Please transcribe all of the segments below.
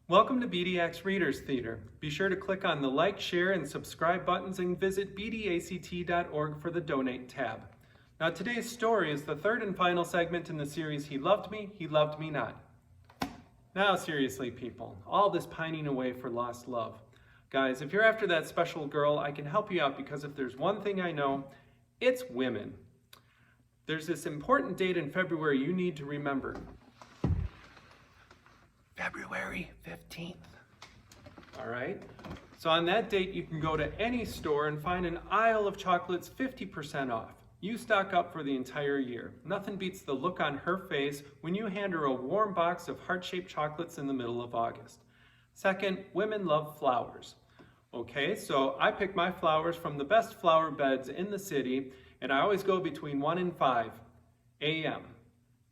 Welcome to BDACT's Readers Theater. Be sure to click on the like, share, and subscribe buttons and visit bdact.org for the Donate tab. Now today's story is the third and final segment in the series He Loved Me Not. Now seriously people, all this pining away for lost love. Guys, if you're after that special girl, I can help you out because if there's one thing I know, it's women. There's this important date in February you need to remember. February 15th. All right. So on that date, you can go to any store and find an aisle of chocolates 50% off. You stock up for the entire year. Nothing beats the look on her face when you hand her a warm box of heart-shaped chocolates in the middle of August. Second, women love flowers. Okay, so I pick my flowers from the best flower beds in the city, and I always go between 1 and 5 a.m.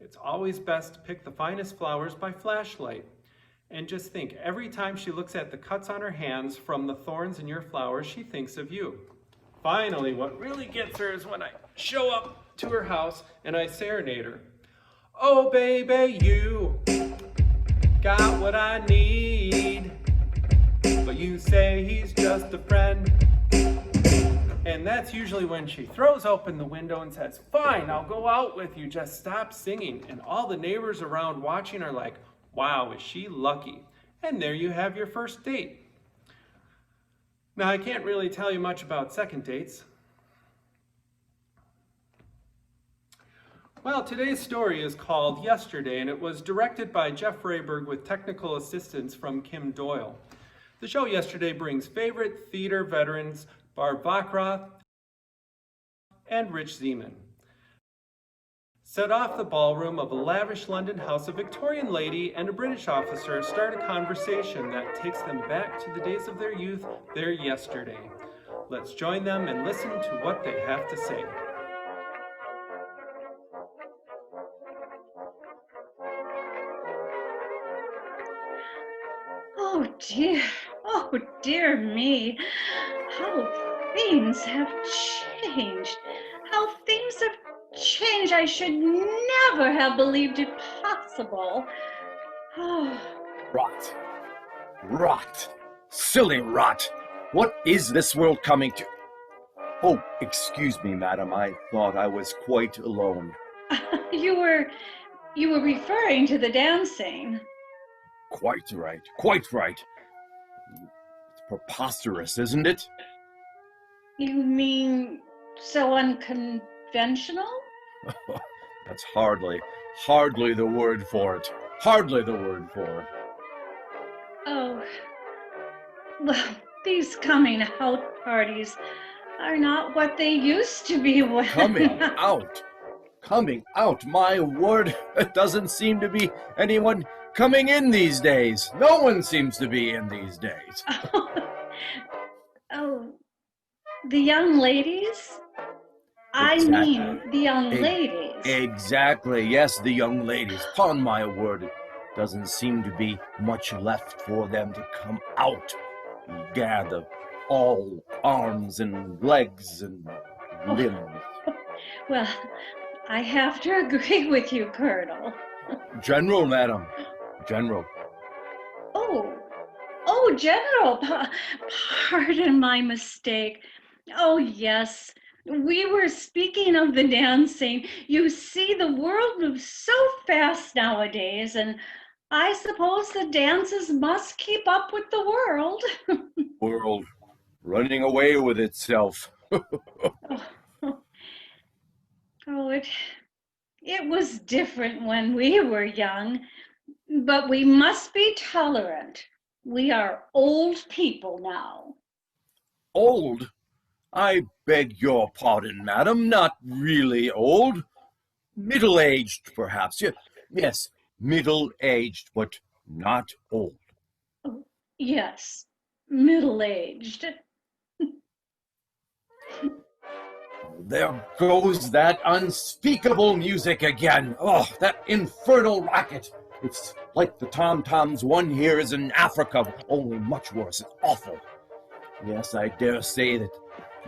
It's always best to pick the finest flowers by flashlight. And just think, every time she looks at the cuts on her hands from the thorns in your flowers, she thinks of you. Finally, what really gets her is when I show up to her house and I serenade her. Oh baby, you got what I need, but you say he's just a friend. And that's usually when she throws open the window and says, fine, I'll go out with you, just stop singing. And all the neighbors around watching are like, wow, is she lucky? And there you have your first date. Now, I can't really tell you much about second dates. Well, today's story is called Yesterday, and it was directed by Jeff Rehberg with technical assistance from Kim Doyle. The show Yesterday brings favorite theater veterans Barb Vockroth and Rich Zeman. Set off the ballroom of a lavish London house, a Victorian lady and a British officer start a conversation that takes them back to the days of their youth, their yesterday. Let's join them and listen to what they have to say. Oh dear me, how things have changed. How things have changed. I should never have believed it possible. Oh. Rot. Silly rot. What is this world coming to? Oh, excuse me, madam. I thought I was quite alone. You were referring to the dancing. Quite right. It's preposterous, isn't it? You mean so unconventional? That's hardly the word for it. Oh, well, these coming out parties are not what they used to be. Coming out, my word. It doesn't seem to be anyone coming in these days. No one seems to be in these days. Oh, the young ladies? Exactly. I mean, the young ladies. Exactly, yes, the young ladies. Upon my word, it doesn't seem to be much left for them to come out and gather all arms and legs and limbs. Well, I have to agree with you, Colonel. General, madam. General. Oh, General, pardon my mistake. Oh, yes, we were speaking of the dancing. You see, the world moves so fast nowadays, and I suppose the dances must keep up with the world. World running away with itself. It was different when we were young, but we must be tolerant. We are old people now. Old? I beg your pardon, madam. Not really old. Middle-aged, perhaps. Yes, middle-aged, but not old. Oh, yes, middle-aged. There goes that unspeakable music again. Oh, that infernal racket. It's like the tom-toms one hears in Africa, only much worse. It's awful. Yes, I dare say that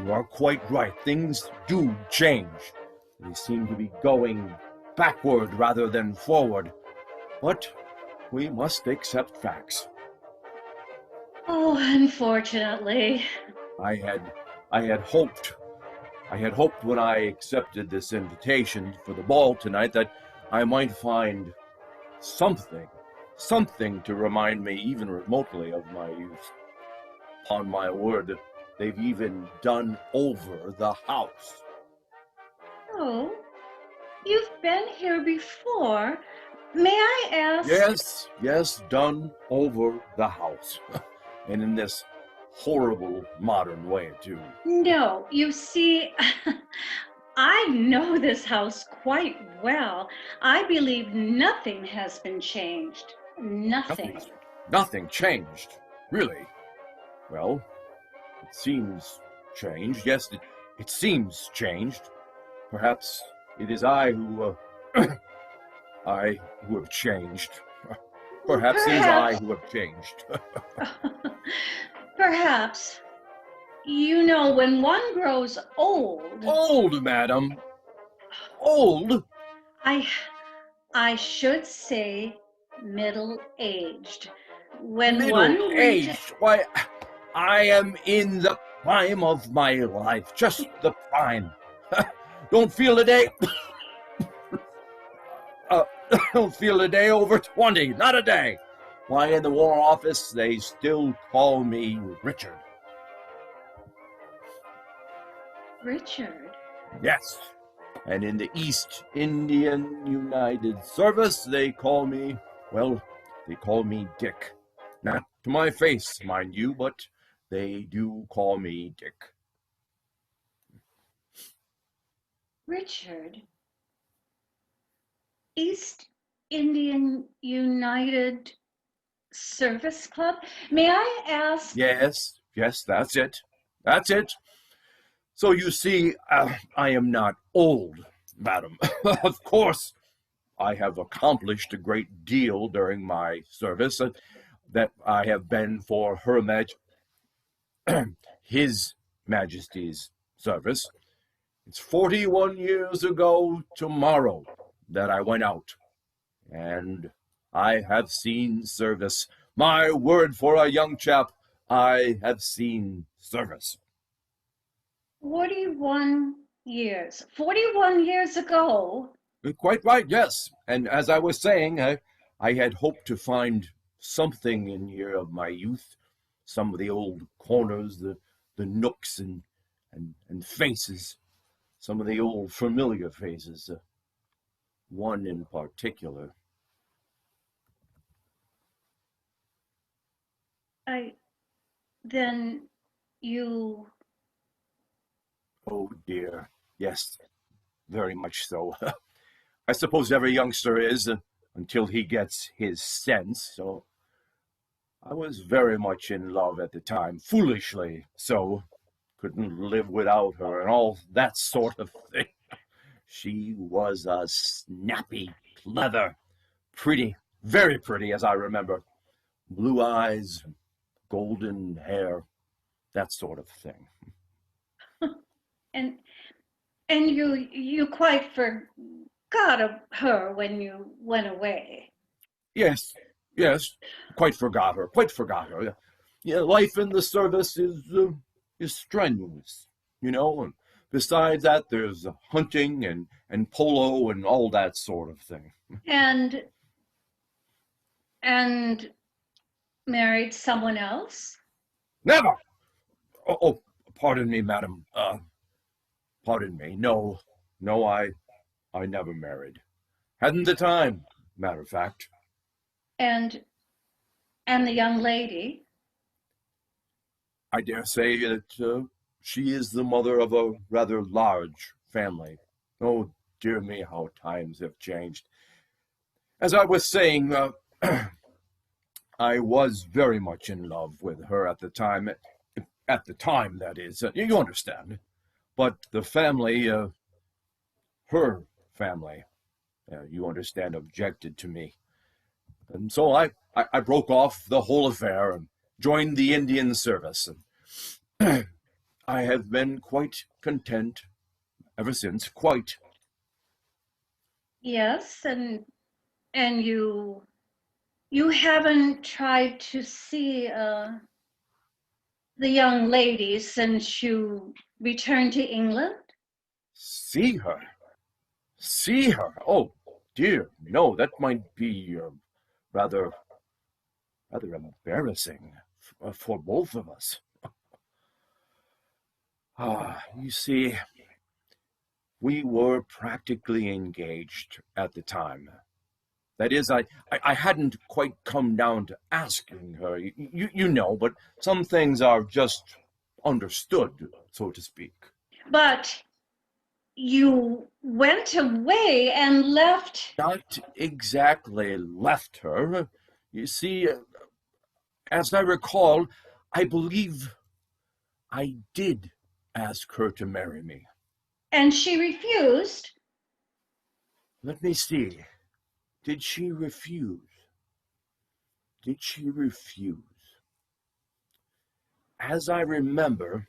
you are quite right. Things do change. They seem to be going backward rather than forward. But we must accept facts. Oh, unfortunately. I had I had hoped when I accepted this invitation for the ball tonight that I might find something, something to remind me even remotely of my youth. Upon my word, they've even done over the house. Oh, you've been here before. May I ask? Yes, yes, done over the house. And in this horrible modern way, too. No, you see, I know this house quite well. I believe nothing has been changed. Nothing. Nothing changed, really. Well, it seems changed. Yes, it seems changed. Perhaps it is I who, I who have changed. Perhaps it is I Perhaps, who have changed. perhaps. You know, when one grows old, Old, madam. Old? I I should say middle-aged. When one reaches, Middle-aged? Why, I am in the prime of my life. Just the prime. Don't feel a day. Don't feel a day over 20. Not a day. Why, in the War Office, they still call me Richard. Richard, Yes. And in the East Indian United Service, they call me, well, they call me Dick. Not to my face, mind you, but they do call me Dick. Richard, East Indian United Service Club. May I ask? Yes, yes, that's it. That's it. So you see, I am not old, madam. Of course, I have accomplished a great deal during my service that I have been for His Majesty's service. It's 41 years ago tomorrow that I went out, and I have seen service. My word for a young chap, I have seen service. 41 years. 41 years ago. Quite right, yes. And as I was saying, I had hoped to find something in here of my youth, some of the old corners, the nooks and faces, some of the old familiar faces, one in particular. I then you Oh dear, yes, very much so. I suppose every youngster is until he gets his sense. So I was very much in love at the time, foolishly so. Couldn't live without her and all that sort of thing. She was a snappy, clever, pretty, very pretty, as I remember. Blue eyes, golden hair, that sort of thing. and you quite forgot of her when you went away. Yes, yes, quite forgot her, quite forgot her. Yeah, life in the service is strenuous, you know, and besides that, there's hunting and polo and all that sort of thing. And and married someone else? Never! Oh, pardon me, madam. Pardon me. No, no, I never married. Hadn't the time, matter of fact. And the young lady? I dare say that she is the mother of a rather large family. Oh, dear me, how times have changed. As I was saying, I was very much in love with her at the time. At the time, that is. You understand. But the family, her family, you understand, objected to me. And so I broke off the whole affair and joined the Indian service. And I have been quite content ever since, quite. Yes, and you haven't tried to see the young lady since you returned to England? See her? See her? Oh, dear, no, that might be rather, rather embarrassing for both of us. You see, we were practically engaged at the time. That is, I hadn't quite come down to asking her, you know, but some things are just understood, so to speak. But you went away and left. Not exactly left her. You see, as I recall, I believe I did ask her to marry me. And she refused? Let me see. Did she refuse? Did she refuse? As I remember,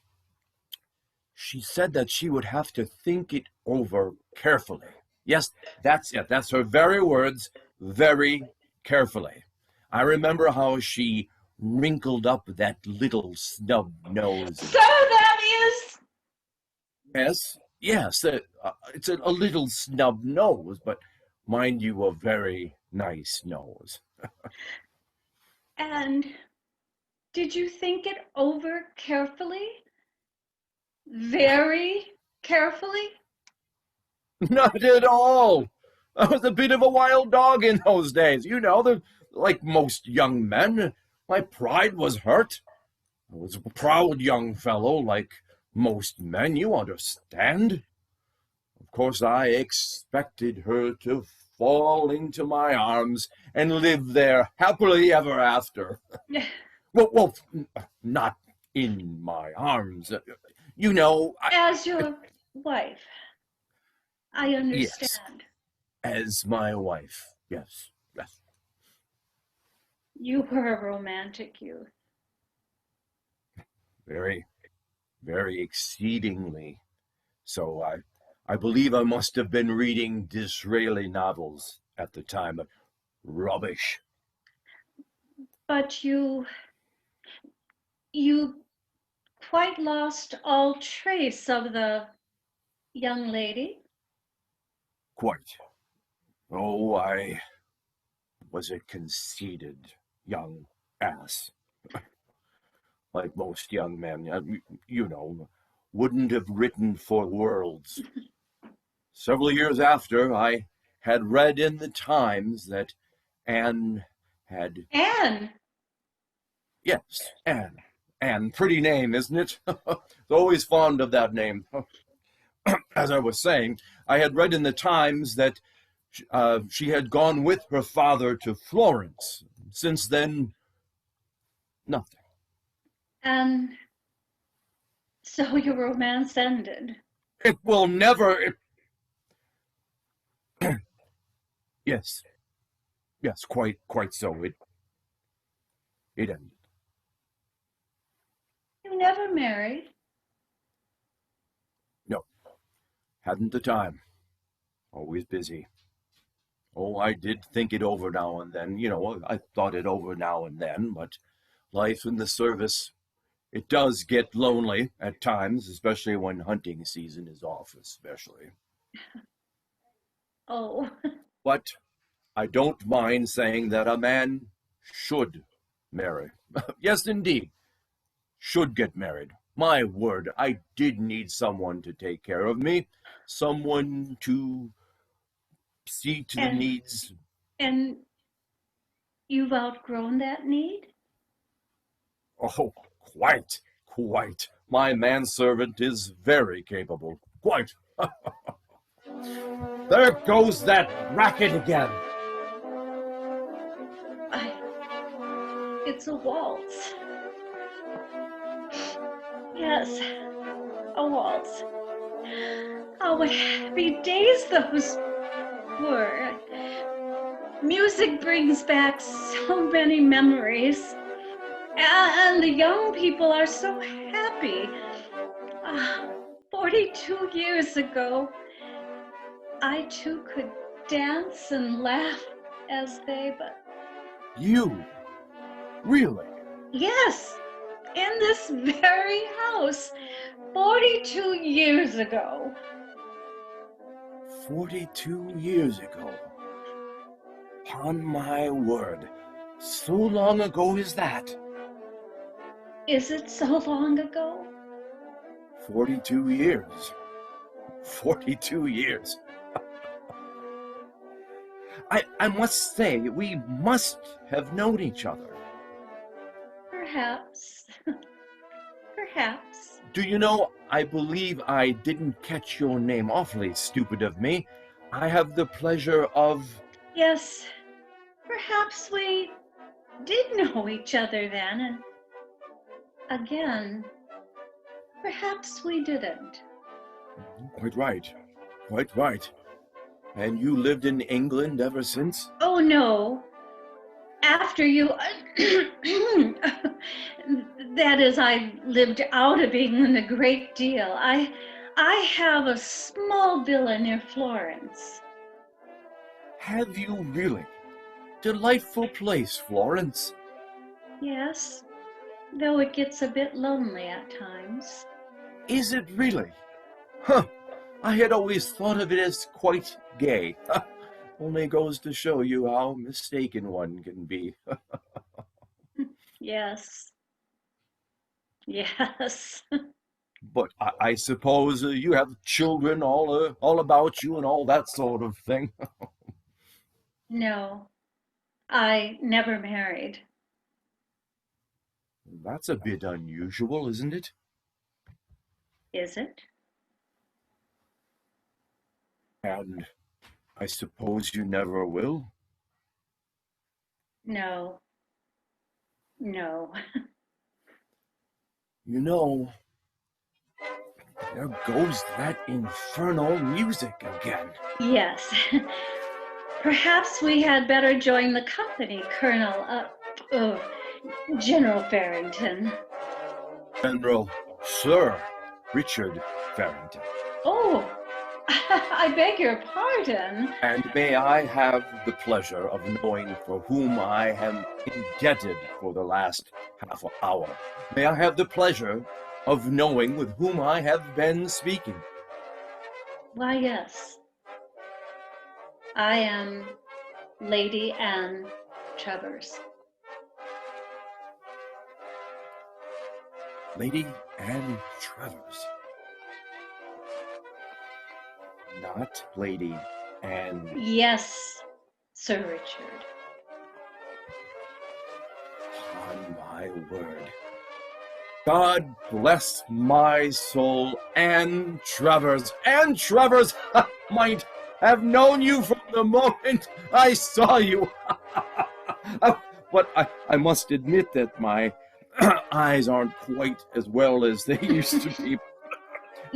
she said that she would have to think it over carefully. Yes, that's it. That's her very words, very carefully. I remember how she wrinkled up that little snub nose. So that is... Yes, yes, it's a little snub nose, but mind you, a very nice nose. And did you think it over carefully? Very carefully? Not at all. I was a bit of a wild dog in those days. You know, like most young men, my pride was hurt. I was a proud young fellow, like most men, you understand. Of course, I expected her to fall into my arms and live there happily ever after. Well, not in my arms. You know, As your wife, I understand. Yes, as my wife, yes, yes. You were a romantic youth. Very, very exceedingly. So I believe I must have been reading Disraeli novels at the time. Rubbish. But you quite lost all trace of the young lady? Quite. Oh, I was a conceited young ass. Like most young men, you know, wouldn't have written for worlds. Several years after, I had read in the Times that Anne had... Anne? Yes, Anne. Anne, pretty name, isn't it? Always fond of that name. As I was saying, I had read in the Times that she had gone with her father to Florence. Since then, nothing. And so your romance ended? It will never... Yes. Yes, quite so. It ended. You never married? No. Hadn't the time. Always busy. Oh, I did think it over now and then. You know, I thought it over now and then, but life in the service, it does get lonely at times, especially when hunting season is off, especially. Oh. But I don't mind saying that a man should marry. Yes, indeed. Should get married. My word, I did need someone to take care of me. Someone to see to the needs. And you've outgrown that need? Oh, quite. My manservant is very capable. Quite. There goes that racket again. It's a waltz. Yes, a waltz. Oh, what happy days those were. Music brings back so many memories. And the young people are so happy. 42 years ago, I too could dance and laugh as they, but... You? Really? Yes, in this very house 42 years ago. 42 years ago. Upon my word, so long ago is that. Is it so long ago? 42 years. 42 years. I must say, we must have known each other. Perhaps. Perhaps. Do you know, I believe I didn't catch your name. Awfully stupid of me. I have the pleasure of... Yes, perhaps we did know each other then, and again, perhaps we didn't. Quite right. Quite right. And you lived in England ever since? Oh no, after you, that is, I lived out of England a great deal. I have a small villa near Florence. Have you really? Delightful place, Florence. Yes, though it gets a bit lonely at times. Is it really? Huh. I had always thought of it as quite gay. Only goes to show you how mistaken one can be. Yes. Yes. But I suppose you have children all about you and all that sort of thing. No, I never married. That's a bit unusual, isn't it? Is it? And I suppose you never will? No. No. You know, there goes that infernal music again. Yes. Perhaps we had better join the company, General Farrington. General Sir Richard Farrington. Oh, I beg your pardon. And may I have the pleasure of knowing for whom I am indebted for the last half hour? May I have the pleasure of knowing with whom I have been speaking? Why, yes. I am Lady Anne Trevors. Lady Anne Trevors. Not Lady Anne. Yes, Sir Richard. On my word. God bless my soul, Anne Trevors. Anne Trevors might have known you from the moment I saw you. But I must admit that my eyes aren't quite as well as they used to be.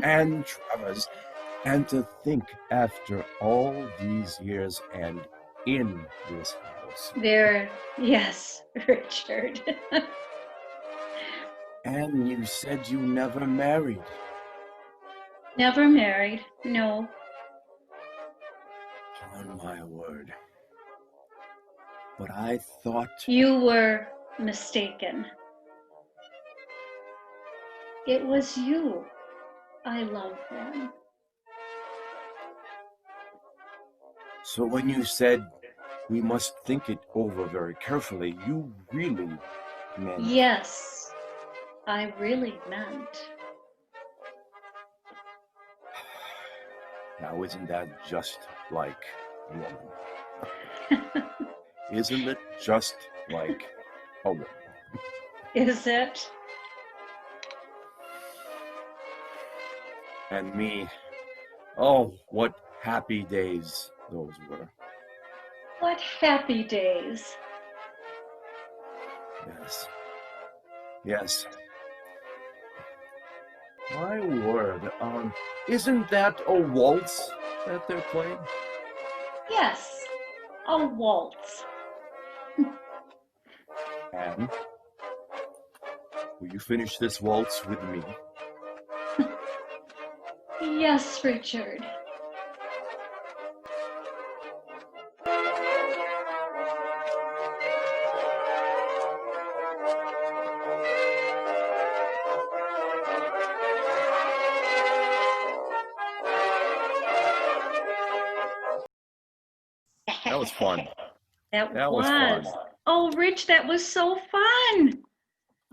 Anne Trevors. And to think after all these years and in this house. Yes, Richard. And you said you never married. Never married, no. On my word. But I thought... You were mistaken. It was you I loved then. So when you said we must think it over very carefully, you really meant... Yes, I really meant. Now isn't that just like a woman? Isn't it just like a woman? Is it? And me, oh, what happy days those were. What happy days. Yes. Yes. My word, isn't that a waltz that they're playing? Yes, a waltz. Anne, will you finish this waltz with me? Yes, Richard. That was fun. That That was fun. Oh, Rich, that was so fun.